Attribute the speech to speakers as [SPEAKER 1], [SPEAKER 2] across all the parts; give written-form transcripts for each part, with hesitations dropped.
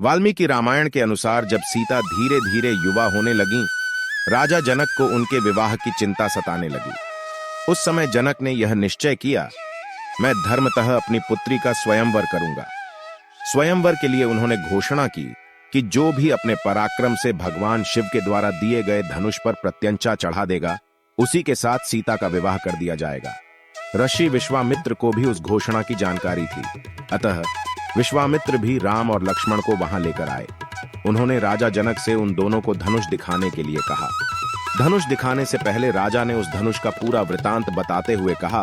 [SPEAKER 1] वाल्मीकि रामायण के अनुसार जब सीता धीरे धीरे युवा होने लगी, राजा जनक को उनके विवाह की चिंता सताने लगी। उस समय जनक ने यह निश्चय किया, मैं धर्मतः अपनी पुत्री का स्वयंवर करूंगा। स्वयंवर के लिए उन्होंने घोषणा की कि जो भी अपने पराक्रम से भगवान शिव के द्वारा दिए गए धनुष पर प्रत्यंचा चढ़ा देगा, उसी के साथ सीता का विवाह कर दिया जाएगा। ऋषि विश्वामित्र को भी उस घोषणा की जानकारी थी, अतः विश्वामित्र भी राम और लक्ष्मण को वहां लेकर आए। उन्होंने राजा जनक से उन दोनों को धनुष दिखाने के लिए कहा। धनुष दिखाने से पहले राजा ने उस धनुष का पूरा वृतांत बताते हुए कहा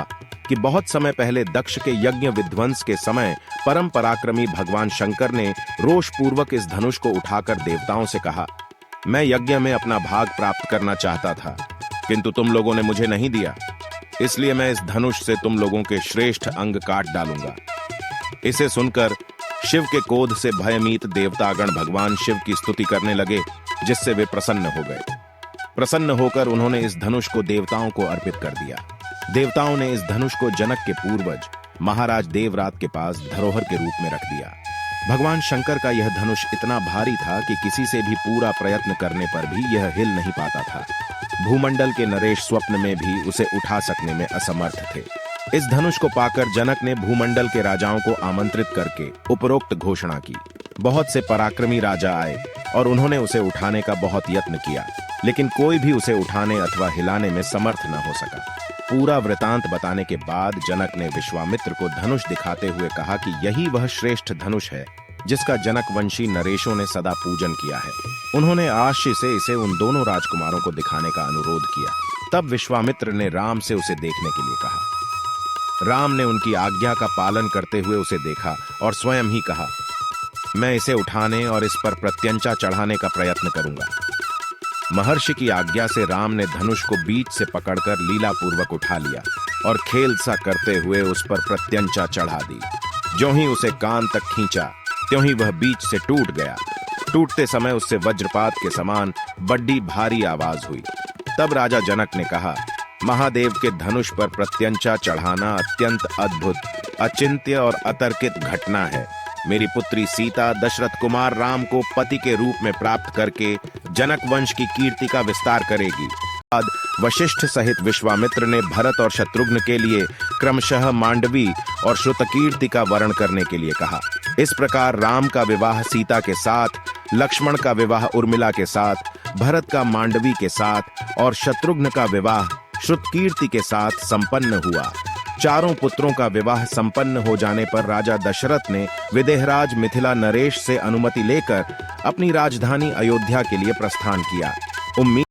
[SPEAKER 1] कि बहुत समय पहले दक्ष के यज्ञ विध्वंस के समय परम पराक्रमी भगवान शंकर ने रोष पूर्वक इस धनुष को उठाकर देवताओं से कहा, मैं यज्ञ में अपना भाग प्राप्त करना चाहता था, किंतु तुम लोगों ने मुझे नहीं दिया, इसलिए मैं इस धनुष से तुम लोगों के श्रेष्ठ अंग काट डालूंगा। इसे सुनकर शिव के क्रोध से भयमीत देवतागण भगवान शिव की स्तुति करने लगे, जिससे वे प्रसन्न हो गए। प्रसन्न होकर उन्होंने इस धनुष को देवताओं को अर्पित कर दिया। देवताओं ने इस धनुष को जनक के पूर्वज महाराज देवरात के पास धरोहर के रूप में रख दिया। भगवान शंकर का यह धनुष इतना भारी था कि किसी से भी पूरा प्रयत्न करने पर भी यह हिल नहीं पाता था। भूमंडल के नरेश स्वप्न में भी उसे उठा सकने में असमर्थ थे। इस धनुष को पाकर जनक ने भूमंडल के राजाओं को आमंत्रित करके उपरोक्त घोषणा की। बहुत से पराक्रमी राजा आए और उन्होंने उसे उठाने का बहुत यत्न किया, लेकिन कोई भी उसे उठाने अथवा हिलाने में समर्थ न हो सका। पूरा वृतांत बताने के बाद जनक ने विश्वामित्र को धनुष दिखाते हुए कहा कि यही वह श्रेष्ठ धनुष है जिसका जनक वंशी नरेशों ने सदा पूजन किया है। उन्होंने आशी से इसे उन दोनों राजकुमारों को दिखाने का अनुरोध किया। तब विश्वामित्र ने राम से उसे देखने के लिए कहा। राम ने उनकी आज्ञा का पालन करते हुए उसे देखा और स्वयं ही कहा, मैं इसे उठाने और इस पर प्रत्यंचा चढ़ाने का प्रयत्न करूंगा। महर्षि की आज्ञा से राम ने धनुष को बीच से पकड़कर लीलापूर्वक उठा लिया और खेल सा करते हुए उस पर प्रत्यंचा चढ़ा दी। ज्यों ही उसे कान तक खींचा, त्यों ही वह बीच से टूट गया। टूटते समय उससे वज्रपात के समान बड़ी भारी आवाज हुई। तब राजा जनक ने कहा, महादेव के धनुष पर प्रत्यंचा चढ़ाना अत्यंत अद्भुत, अचिंत्य और अतर्कित घटना है। मेरी पुत्री सीता दशरथ कुमार राम को पति के रूप में प्राप्त करके जनक वंश की कीर्ति का विस्तार करेगी। बाद वशिष्ठ सहित विश्वामित्र ने भरत और शत्रुघ्न के लिए क्रमशः मांडवी और श्रुतकीर्ति का वर्ण करने के लिए कहा। इस प्रकार राम का विवाह सीता के साथ, लक्ष्मण का विवाह उर्मिला के साथ, भरत का मांडवी के साथ और शत्रुघ्न का विवाह श्रुतकीर्ति के साथ संपन्न हुआ। चारों पुत्रों का विवाह संपन्न हो जाने पर राजा दशरथ ने विदेहराज मिथिला नरेश से अनुमति लेकर अपनी राजधानी अयोध्या के लिए प्रस्थान किया। उम्मीद